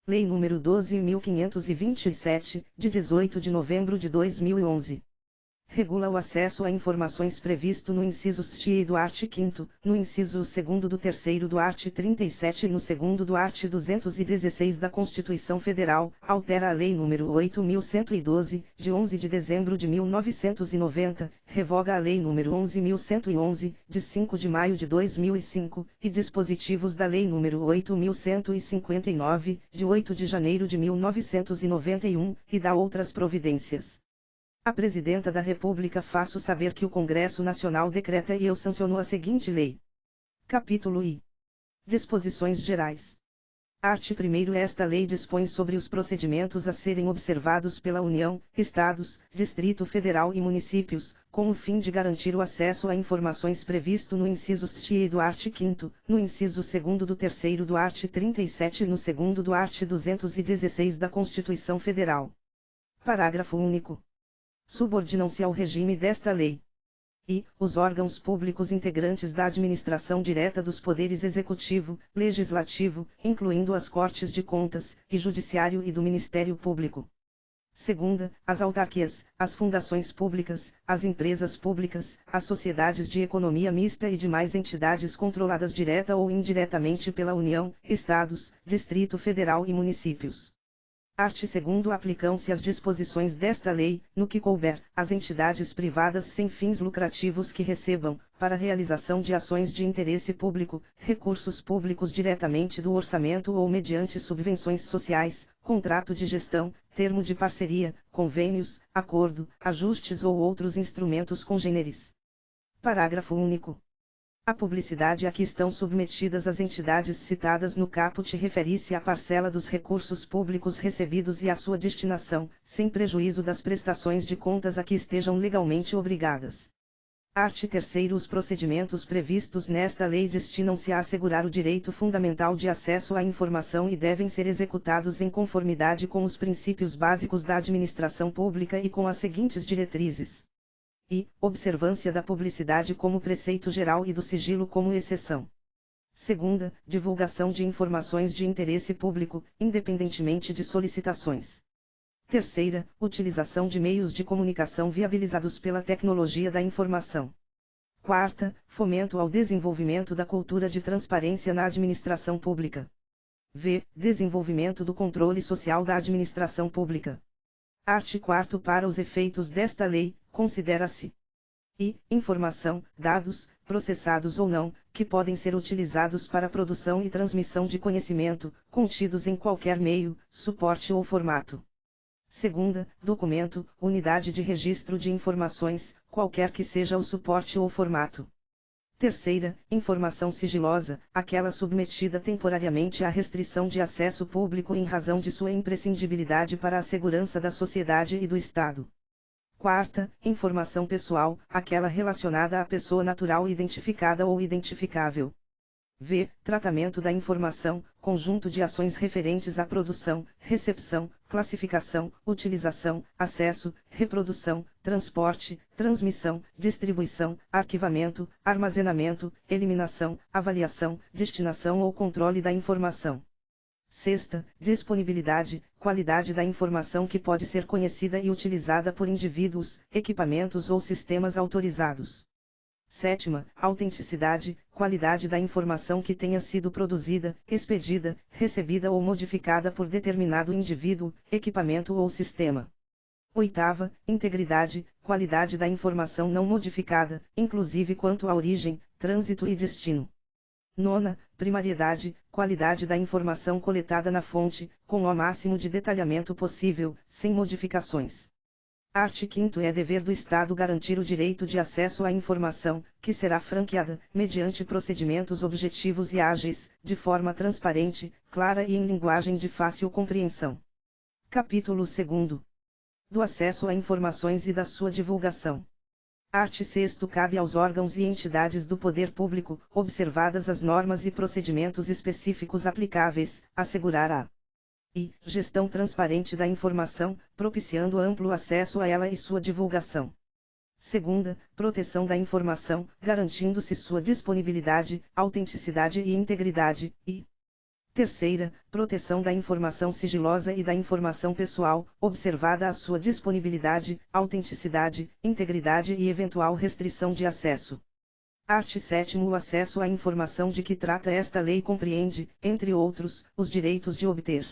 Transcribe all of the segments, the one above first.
Lei nº 12.527, de 18 de novembro de 2011. Regula o acesso a informações previsto no inciso ST do art. 5º, no inciso 2º do 3º do art. 37 e no 2º do art. 216 da Constituição Federal, altera a Lei nº 8.112, de 11 de dezembro de 1990, revoga a Lei nº 11.111, de 5 de maio de 2005, e dispositivos da Lei nº 8.159, de 8 de janeiro de 1991, e dá outras providências. A Presidenta da República faço saber que o Congresso Nacional decreta e eu sanciono a seguinte lei. Capítulo I. Disposições Gerais. Art. 1º. Esta lei dispõe sobre os procedimentos a serem observados pela União, Estados, Distrito Federal e municípios, com o fim de garantir o acesso a informações previsto no inciso ST do art. 5º, no inciso 2º do 3º do art. 37 e no 2º do art. 216 da Constituição Federal. Parágrafo único. Subordinam-se ao regime desta lei. E, os órgãos públicos integrantes da administração direta dos poderes executivo, legislativo, incluindo as Cortes de Contas, e Judiciário e do Ministério Público. Segunda, as autarquias, as fundações públicas, as empresas públicas, as sociedades de economia mista e demais entidades controladas direta ou indiretamente pela União, Estados, Distrito Federal e municípios. Art. 2º. Aplicam-se as disposições desta lei, no que couber, às entidades privadas sem fins lucrativos que recebam, para realização de ações de interesse público, recursos públicos diretamente do orçamento ou mediante subvenções sociais, contrato de gestão, termo de parceria, convênios, acordo, ajustes ou outros instrumentos congêneres. Parágrafo único. A publicidade a que estão submetidas as entidades citadas no caput refere-se à parcela dos recursos públicos recebidos e à sua destinação, sem prejuízo das prestações de contas a que estejam legalmente obrigadas. Art. 3º. Os procedimentos previstos nesta lei destinam-se a assegurar o direito fundamental de acesso à informação e devem ser executados em conformidade com os princípios básicos da administração pública e com as seguintes diretrizes. E, observância da publicidade como preceito geral e do sigilo como exceção. Segunda, divulgação de informações de interesse público, independentemente de solicitações. Terceira, utilização de meios de comunicação viabilizados pela tecnologia da informação. Quarta, fomento ao desenvolvimento da cultura de transparência na administração pública. V. Desenvolvimento do controle social da administração pública. Art. 4º. Para os efeitos desta lei, considera-se e informação, dados, processados ou não, que podem ser utilizados para produção e transmissão de conhecimento, contidos em qualquer meio, suporte ou formato. Segunda, documento, unidade de registro de informações, qualquer que seja o suporte ou formato. Terceira, informação sigilosa, aquela submetida temporariamente à restrição de acesso público em razão de sua imprescindibilidade para a segurança da sociedade e do Estado. Quarta, informação pessoal, aquela relacionada à pessoa natural identificada ou identificável. V. Tratamento da informação, conjunto de ações referentes à produção, recepção, classificação, utilização, acesso, reprodução, transporte, transmissão, distribuição, arquivamento, armazenamento, eliminação, avaliação, destinação ou controle da informação. Sexta, disponibilidade, qualidade da informação que pode ser conhecida e utilizada por indivíduos, equipamentos ou sistemas autorizados. Sétima, autenticidade, qualidade da informação que tenha sido produzida, expedida, recebida ou modificada por determinado indivíduo, equipamento ou sistema. Oitava, integridade, qualidade da informação não modificada, inclusive quanto à origem, trânsito e destino. Nona, primariedade, qualidade da informação coletada na fonte, com o máximo de detalhamento possível, sem modificações. Art. 5º. É dever do Estado garantir o direito de acesso à informação, que será franqueada, mediante procedimentos objetivos e ágeis, de forma transparente, clara e em linguagem de fácil compreensão. Capítulo 2º. Do acesso a informações e da sua divulgação. Art. 6º. Cabe aos órgãos e entidades do poder público, observadas as normas e procedimentos específicos aplicáveis, assegurar a gestão transparente da informação, propiciando amplo acesso a ela e sua divulgação. Segunda, proteção da informação, garantindo-se sua disponibilidade, autenticidade e integridade, e Terceira, proteção da informação sigilosa e da informação pessoal, observada a sua disponibilidade, autenticidade, integridade e eventual restrição de acesso. Art. 7º. O acesso à informação de que trata esta lei compreende, entre outros, os direitos de obter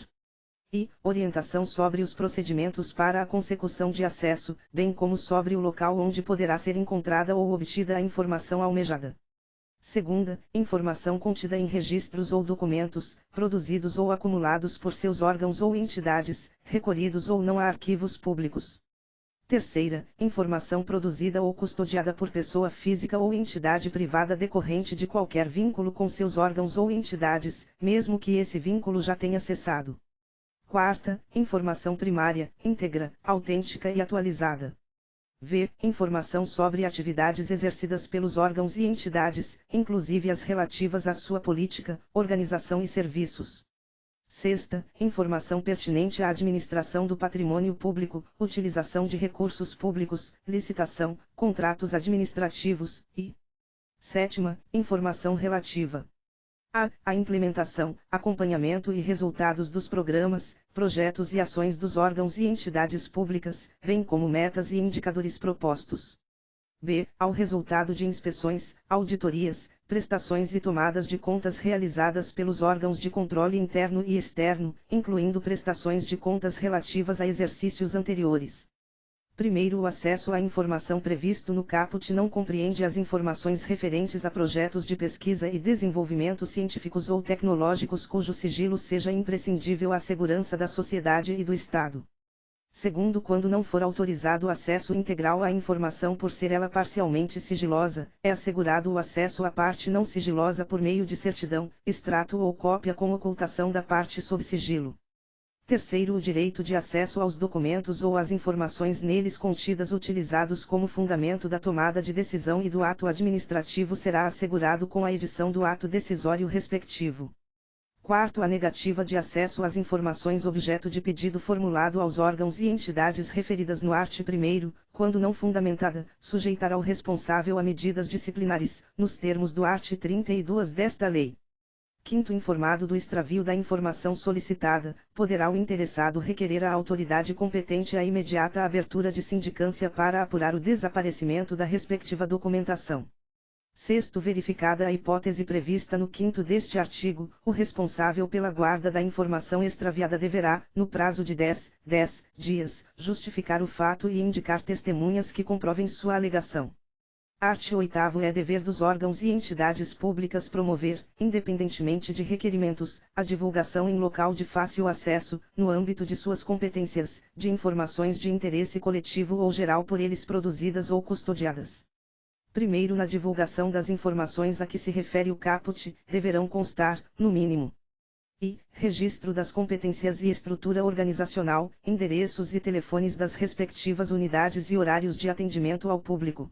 e orientação sobre os procedimentos para a consecução de acesso, bem como sobre o local onde poderá ser encontrada ou obtida a informação almejada. Segunda, informação contida em registros ou documentos, produzidos ou acumulados por seus órgãos ou entidades, recolhidos ou não a arquivos públicos. Terceira, informação produzida ou custodiada por pessoa física ou entidade privada decorrente de qualquer vínculo com seus órgãos ou entidades, mesmo que esse vínculo já tenha cessado. Quarta, informação primária, íntegra, autêntica e atualizada. V. Informação sobre atividades exercidas pelos órgãos e entidades, inclusive as relativas à sua política, organização e serviços. Sexta, informação pertinente à administração do patrimônio público, utilização de recursos públicos, licitação, contratos administrativos, e sétima, informação relativa a implementação, acompanhamento e resultados dos programas, projetos e ações dos órgãos e entidades públicas, bem como metas e indicadores propostos. B. Ao resultado de inspeções, auditorias, prestações e tomadas de contas realizadas pelos órgãos de controle interno e externo, incluindo prestações de contas relativas a exercícios anteriores. Primeiro, o acesso à informação previsto no caput não compreende as informações referentes a projetos de pesquisa e desenvolvimento científicos ou tecnológicos cujo sigilo seja imprescindível à segurança da sociedade e do Estado. Segundo, quando não for autorizado o acesso integral à informação por ser ela parcialmente sigilosa, é assegurado o acesso à parte não sigilosa por meio de certidão, extrato ou cópia com ocultação da parte sob sigilo. Terceiro, o direito de acesso aos documentos ou às informações neles contidas utilizados como fundamento da tomada de decisão e do ato administrativo será assegurado com a edição do ato decisório respectivo. Quarto, a negativa de acesso às informações objeto de pedido formulado aos órgãos e entidades referidas no art. 1º, quando não fundamentada, sujeitará o responsável a medidas disciplinares, nos termos do art. 32 desta lei. Quinto, informado do extravio da informação solicitada, poderá o interessado requerer à autoridade competente a imediata abertura de sindicância para apurar o desaparecimento da respectiva documentação. Sexto, verificada a hipótese prevista no 5º deste artigo, o responsável pela guarda da informação extraviada deverá, no prazo de 10 dias, justificar o fato e indicar testemunhas que comprovem sua alegação. Art. 8º. É dever dos órgãos e entidades públicas promover, independentemente de requerimentos, a divulgação em local de fácil acesso, no âmbito de suas competências, de informações de interesse coletivo ou geral por eles produzidas ou custodiadas. Primeiro, na divulgação das informações a que se refere o caput, deverão constar, no mínimo, registro das competências e estrutura organizacional, endereços e telefones das respectivas unidades e horários de atendimento ao público.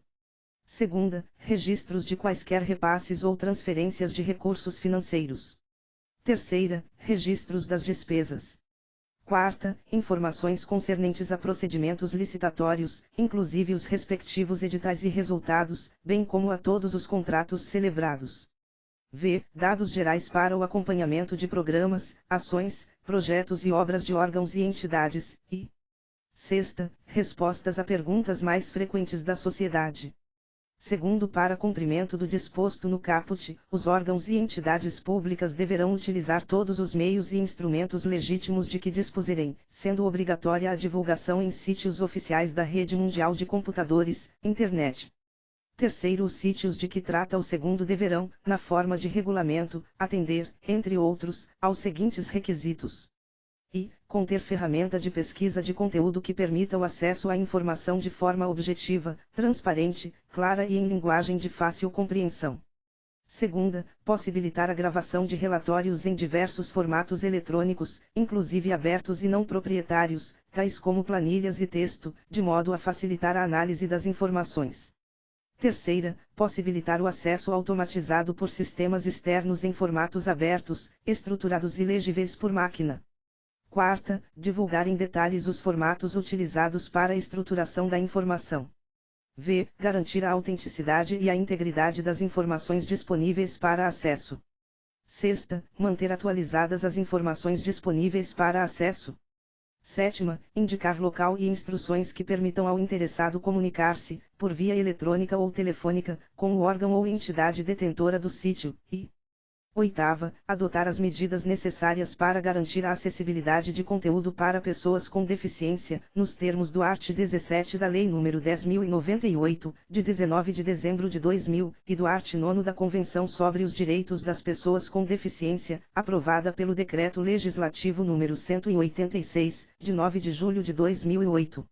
Segunda, registros de quaisquer repasses ou transferências de recursos financeiros. Terceira, registros das despesas. Quarta, informações concernentes a procedimentos licitatórios, inclusive os respectivos editais e resultados, bem como a todos os contratos celebrados. V. Dados gerais para o acompanhamento de programas, ações, projetos e obras de órgãos e entidades, e sexta, respostas a perguntas mais frequentes da sociedade. Segundo, para cumprimento do disposto no caput, os órgãos e entidades públicas deverão utilizar todos os meios e instrumentos legítimos de que dispuserem, sendo obrigatória a divulgação em sítios oficiais da Rede Mundial de Computadores, Internet. Terceiro, os sítios de que trata o segundo deverão, na forma de regulamento, atender, entre outros, aos seguintes requisitos. Conter ferramenta de pesquisa de conteúdo que permita o acesso à informação de forma objetiva, transparente, clara e em linguagem de fácil compreensão. Segunda, possibilitar a gravação de relatórios em diversos formatos eletrônicos, inclusive abertos e não proprietários, tais como planilhas e texto, de modo a facilitar a análise das informações. Terceira, possibilitar o acesso automatizado por sistemas externos em formatos abertos, estruturados e legíveis por máquina. Quarta, divulgar em detalhes os formatos utilizados para a estruturação da informação. V. Garantir a autenticidade e a integridade das informações disponíveis para acesso. Sexta, manter atualizadas as informações disponíveis para acesso. Sétima, indicar local e instruções que permitam ao interessado comunicar-se, por via eletrônica ou telefônica, com o órgão ou entidade detentora do sítio, e oitava, adotar as medidas necessárias para garantir a acessibilidade de conteúdo para pessoas com deficiência, nos termos do art. 17 da Lei nº 10.098, de 19 de dezembro de 2000, e do art. 9 da Convenção sobre os Direitos das Pessoas com Deficiência, aprovada pelo Decreto Legislativo nº 186, de 9 de julho de 2008.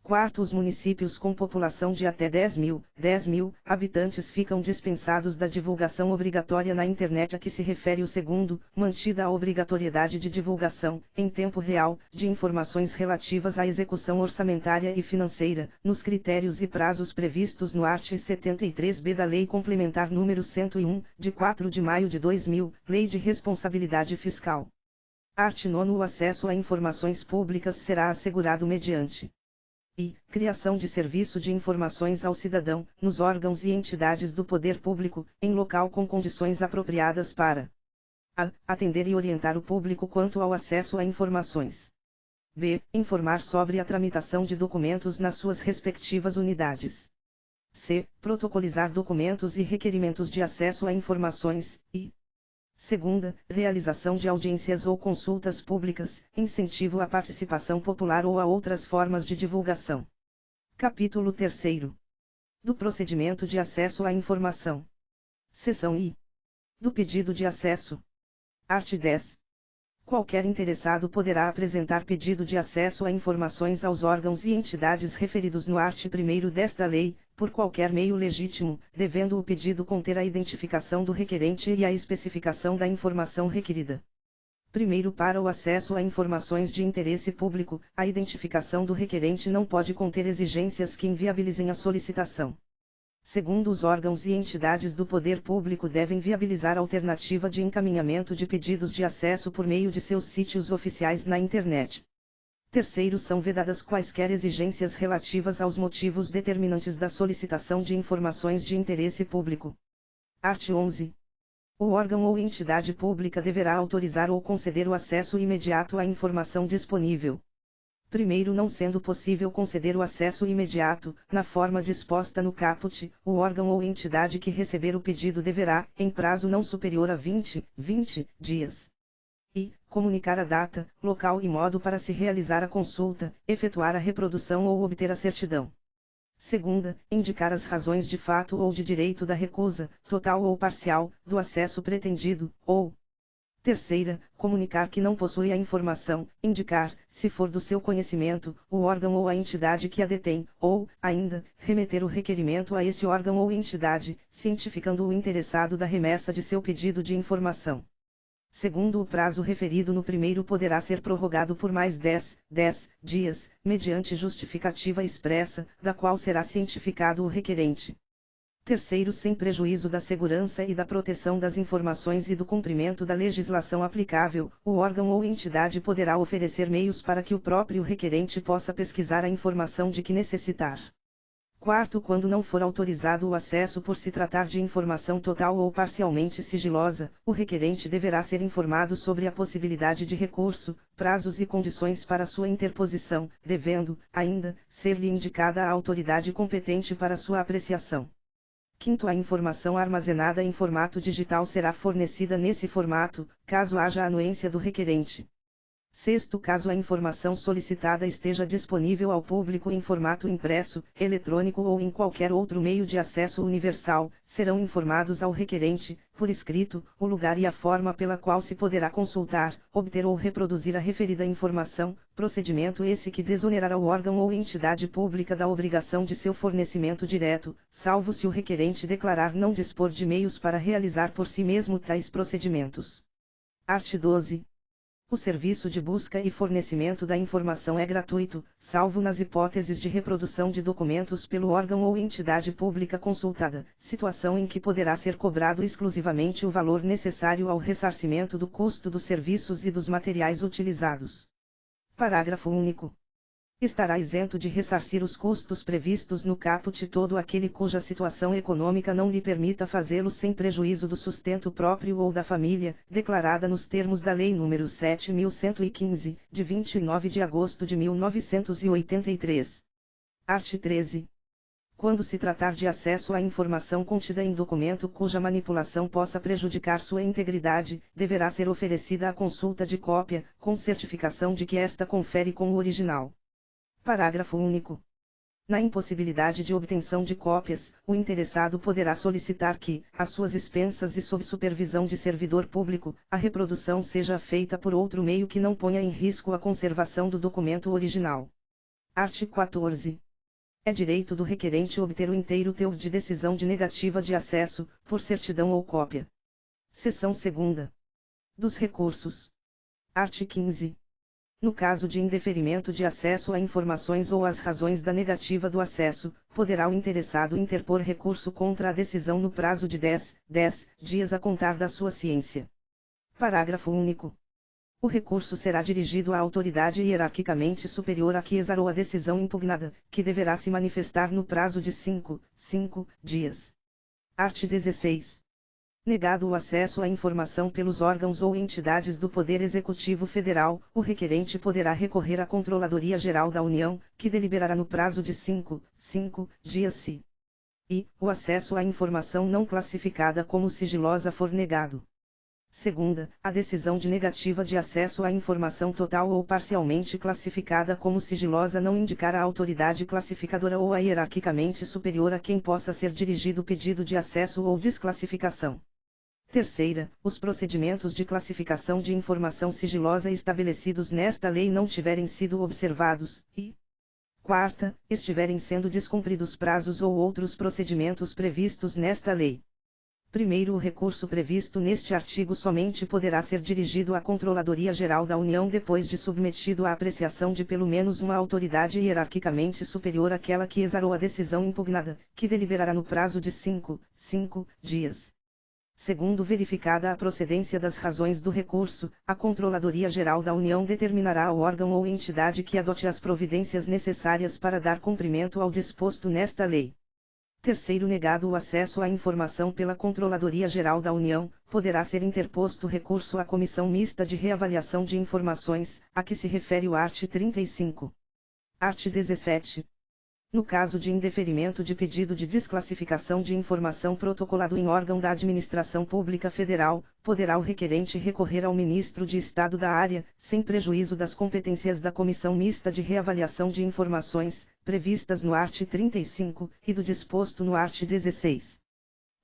Quarto, os municípios com população de até 10.000 habitantes ficam dispensados da divulgação obrigatória na internet a que se refere o segundo, mantida a obrigatoriedade de divulgação, em tempo real, de informações relativas à execução orçamentária e financeira, nos critérios e prazos previstos no art. 73b da Lei Complementar nº 101, de 4 de maio de 2000, Lei de Responsabilidade Fiscal. Art. 9. O acesso a informações públicas será assegurado mediante e criação de serviço de informações ao cidadão, nos órgãos e entidades do poder público, em local com condições apropriadas para a. Atender e orientar o público quanto ao acesso a informações. B. Informar sobre a tramitação de documentos nas suas respectivas unidades. C. Protocolizar documentos e requerimentos de acesso a informações, e segunda, realização de audiências ou consultas públicas, incentivo à participação popular ou a outras formas de divulgação. Capítulo 3º. Do procedimento de acesso à informação. Seção I. Do pedido de acesso. Art. 10. Qualquer interessado poderá apresentar pedido de acesso a informações aos órgãos e entidades referidos no art. 1º desta lei, por qualquer meio legítimo, devendo o pedido conter a identificação do requerente e a especificação da informação requerida. Primeiro, para o acesso a informações de interesse público, a identificação do requerente não pode conter exigências que inviabilizem a solicitação. Segundo, os órgãos e entidades do poder público devem viabilizar alternativa de encaminhamento de pedidos de acesso por meio de seus sítios oficiais na internet. Terceiro, são vedadas quaisquer exigências relativas aos motivos determinantes da solicitação de informações de interesse público. Art. 11. O órgão ou entidade pública deverá autorizar ou conceder o acesso imediato à informação disponível. Primeiro, não sendo possível conceder o acesso imediato, na forma disposta no caput, o órgão ou entidade que receber o pedido deverá, em prazo não superior a 20 dias, e comunicar a data, local e modo para se realizar a consulta, efetuar a reprodução ou obter a certidão. Segunda, indicar as razões de fato ou de direito da recusa, total ou parcial, do acesso pretendido, ou terceira, comunicar que não possui a informação, indicar, se for do seu conhecimento, o órgão ou a entidade que a detém, ou, ainda, remeter o requerimento a esse órgão ou entidade, cientificando o interessado da remessa de seu pedido de informação. Segundo, o prazo referido no primeiro poderá ser prorrogado por mais 10 dias, mediante justificativa expressa, da qual será cientificado o requerente. Terceiro, sem prejuízo da segurança e da proteção das informações e do cumprimento da legislação aplicável, o órgão ou entidade poderá oferecer meios para que o próprio requerente possa pesquisar a informação de que necessitar. Quarto, quando não for autorizado o acesso por se tratar de informação total ou parcialmente sigilosa, o requerente deverá ser informado sobre a possibilidade de recurso, prazos e condições para sua interposição, devendo, ainda, ser-lhe indicada a autoridade competente para sua apreciação. Quinto, a informação armazenada em formato digital será fornecida nesse formato, caso haja anuência do requerente. Sexto, caso a informação solicitada esteja disponível ao público em formato impresso, eletrônico ou em qualquer outro meio de acesso universal, serão informados ao requerente, por escrito, o lugar e a forma pela qual se poderá consultar, obter ou reproduzir a referida informação, procedimento esse que desonerará o órgão ou entidade pública da obrigação de seu fornecimento direto, salvo se o requerente declarar não dispor de meios para realizar por si mesmo tais procedimentos. Art. 12. O serviço de busca e fornecimento da informação é gratuito, salvo nas hipóteses de reprodução de documentos pelo órgão ou entidade pública consultada, situação em que poderá ser cobrado exclusivamente o valor necessário ao ressarcimento do custo dos serviços e dos materiais utilizados. Parágrafo único. Estará isento de ressarcir os custos previstos no caput todo aquele cuja situação econômica não lhe permita fazê-lo sem prejuízo do sustento próprio ou da família, declarada nos termos da Lei nº 7.115, de 29 de agosto de 1983. Art. 13. Quando se tratar de acesso à informação contida em documento cuja manipulação possa prejudicar sua integridade, deverá ser oferecida a consulta de cópia, com certificação de que esta confere com o original. Parágrafo único. Na impossibilidade de obtenção de cópias, o interessado poderá solicitar que, às suas expensas e sob supervisão de servidor público, a reprodução seja feita por outro meio que não ponha em risco a conservação do documento original. Art. 14. É direito do requerente obter o inteiro teor de decisão de negativa de acesso, por certidão ou cópia. Seção 2ª. Dos recursos. Art. 15. No caso de indeferimento de acesso a informações ou as razões da negativa do acesso, poderá o interessado interpor recurso contra a decisão no prazo de 10 dias a contar da sua ciência. Parágrafo único. O recurso será dirigido à autoridade hierarquicamente superior a que exarou a decisão impugnada, que deverá se manifestar no prazo de 5 dias. Art. 16. Negado o acesso à informação pelos órgãos ou entidades do Poder Executivo Federal, o requerente poderá recorrer à Controladoria Geral da União, que deliberará no prazo de 5 dias se o acesso à informação não classificada como sigilosa for negado. Segunda, a decisão de negativa de acesso à informação total ou parcialmente classificada como sigilosa não indicar a autoridade classificadora ou a hierarquicamente superior a quem possa ser dirigido o pedido de acesso ou desclassificação. Terceira, os procedimentos de classificação de informação sigilosa estabelecidos nesta lei não tiverem sido observados, e quarta, estiverem sendo descumpridos prazos ou outros procedimentos previstos nesta lei. Primeiro, o recurso previsto neste artigo somente poderá ser dirigido à Controladoria Geral da União depois de submetido à apreciação de pelo menos uma autoridade hierarquicamente superior àquela que exarou a decisão impugnada, que deliberará no prazo de 5 dias. Segundo, verificada a procedência das razões do recurso, a Controladoria Geral da União determinará ao órgão ou entidade que adote as providências necessárias para dar cumprimento ao disposto nesta lei. Terceiro, negado o acesso à informação pela Controladoria Geral da União, poderá ser interposto recurso à Comissão Mista de Reavaliação de Informações, a que se refere o art. 35. Art. 17. No caso de indeferimento de pedido de desclassificação de informação protocolado em órgão da Administração Pública Federal, poderá o requerente recorrer ao Ministro de Estado da área, sem prejuízo das competências da Comissão Mista de Reavaliação de Informações, previstas no art. 35, e do disposto no art. 16.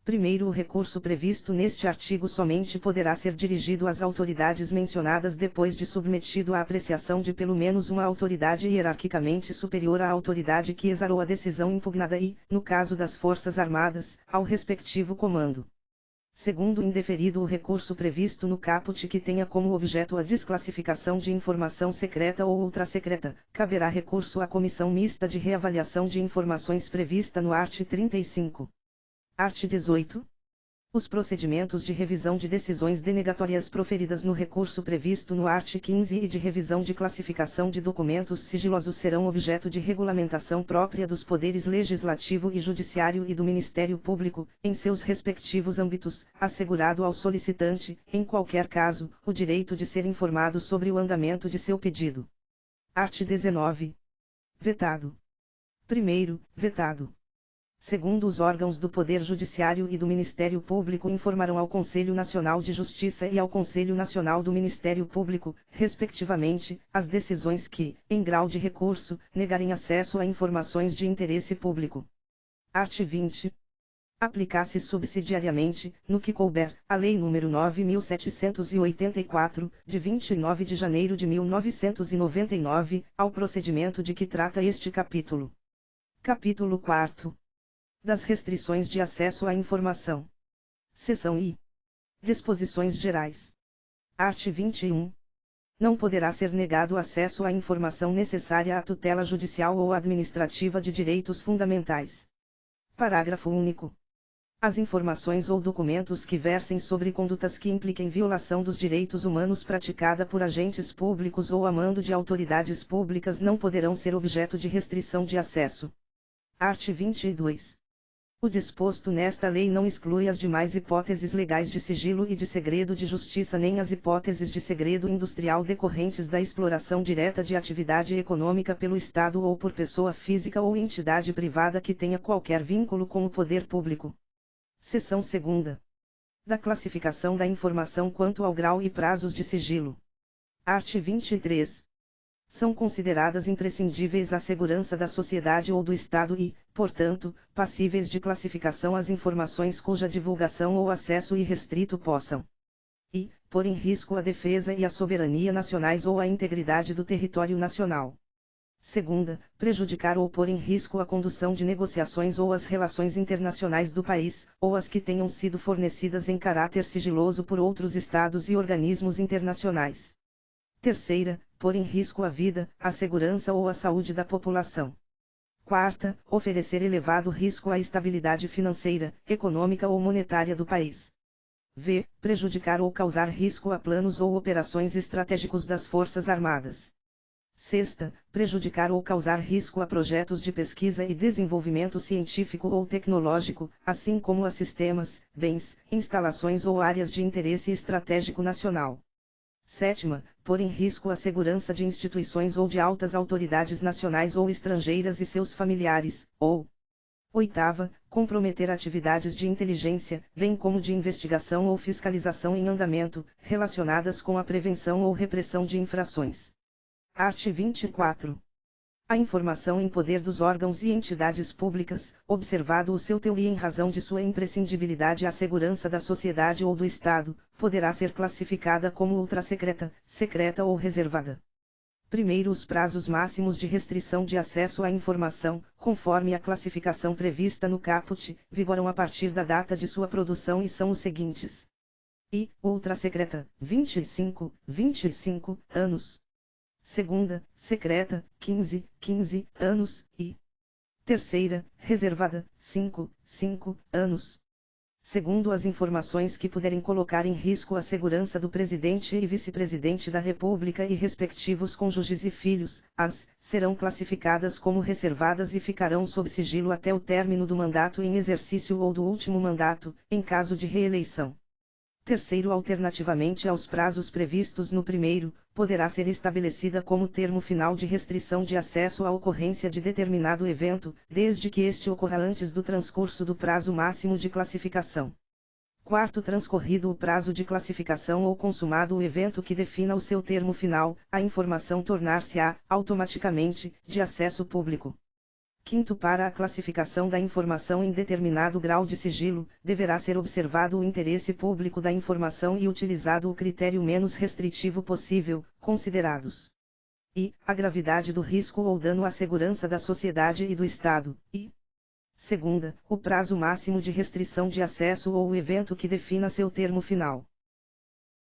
Primeiro, o recurso previsto neste artigo somente poderá ser dirigido às autoridades mencionadas depois de submetido à apreciação de pelo menos uma autoridade hierarquicamente superior à autoridade que exarou a decisão impugnada e, no caso das Forças Armadas, ao respectivo comando. Segundo, indeferido o recurso previsto no caput que tenha como objeto a desclassificação de informação secreta ou ultrasecreta, caberá recurso à Comissão Mista de Reavaliação de Informações prevista no art. 35. Art. 18. Os procedimentos de revisão de decisões denegatórias proferidas no recurso previsto no art. 15 e de revisão de classificação de documentos sigilosos serão objeto de regulamentação própria dos poderes legislativo e judiciário e do Ministério Público, em seus respectivos âmbitos, assegurado ao solicitante, em qualquer caso, o direito de ser informado sobre o andamento de seu pedido. Art. 19. Vetado. Primeiro, vetado. Segundo, os órgãos do Poder Judiciário e do Ministério Público informarão ao Conselho Nacional de Justiça e ao Conselho Nacional do Ministério Público, respectivamente, as decisões que, em grau de recurso, negarem acesso a informações de interesse público. Art. 20. Aplicar-se subsidiariamente, no que couber, a Lei nº 9.784, de 29 de janeiro de 1999, ao procedimento de que trata este capítulo. Capítulo 4. Das restrições de acesso à informação. Seção I. Disposições gerais. Art. 21. Não poderá ser negado acesso à informação necessária à tutela judicial ou administrativa de direitos fundamentais. Parágrafo único. As informações ou documentos que versem sobre condutas que impliquem violação dos direitos humanos praticada por agentes públicos ou a mando de autoridades públicas não poderão ser objeto de restrição de acesso. Art. 22. O disposto nesta lei não exclui as demais hipóteses legais de sigilo e de segredo de justiça nem as hipóteses de segredo industrial decorrentes da exploração direta de atividade econômica pelo Estado ou por pessoa física ou entidade privada que tenha qualquer vínculo com o poder público. Seção 2ª. Da classificação da informação quanto ao grau e prazos de sigilo. Art. 23. São consideradas imprescindíveis à segurança da sociedade ou do Estado e, portanto, passíveis de classificação as informações cuja divulgação ou acesso irrestrito possam e pôr em risco a defesa e a soberania nacionais ou a integridade do território nacional. Segunda, prejudicar ou pôr em risco a condução de negociações ou as relações internacionais do país, ou as que tenham sido fornecidas em caráter sigiloso por outros estados e organismos internacionais. Terceira, pôr em risco a vida, a segurança ou a saúde da população. Quarta, oferecer elevado risco à estabilidade financeira, econômica ou monetária do país. V. Prejudicar ou causar risco a planos ou operações estratégicos das Forças Armadas. Sexta, prejudicar ou causar risco a projetos de pesquisa e desenvolvimento científico ou tecnológico, assim como a sistemas, bens, instalações ou áreas de interesse estratégico nacional. Sétima, pôr em risco a segurança de instituições ou de altas autoridades nacionais ou estrangeiras e seus familiares, ou. Oitava, comprometer atividades de inteligência, bem como de investigação ou fiscalização em andamento, relacionadas com a prevenção ou repressão de infrações. Art. 24. A informação em poder dos órgãos e entidades públicas, observado o seu teor e em razão de sua imprescindibilidade à segurança da sociedade ou do Estado, poderá ser classificada como ultrasecreta, secreta ou reservada. Primeiro, os prazos máximos de restrição de acesso à informação, conforme a classificação prevista no caput, vigoram a partir da data de sua produção e são os seguintes. I. Ultrasecreta, 25 anos. Segunda, secreta, 15 anos, e terceira, reservada, 5 anos. Segundo, as informações que puderem colocar em risco a segurança do Presidente e Vice-Presidente da República e respectivos cônjuges e filhos, serão classificadas como reservadas e ficarão sob sigilo até o término do mandato em exercício ou do último mandato, em caso de reeleição. Terceiro, alternativamente aos prazos previstos no primeiro, poderá ser estabelecida como termo final de restrição de acesso à ocorrência de determinado evento, desde que este ocorra antes do transcurso do prazo máximo de classificação. Quarto, transcorrido o prazo de classificação ou consumado o evento que defina o seu termo final, a informação tornar-se-á, automaticamente, de acesso público. Quinto, para a classificação da informação em determinado grau de sigilo, deverá ser observado o interesse público da informação e utilizado o critério menos restritivo possível, considerados i. A gravidade do risco ou dano à segurança da sociedade e do Estado, e segunda, o prazo máximo de restrição de acesso ou o evento que defina seu termo final.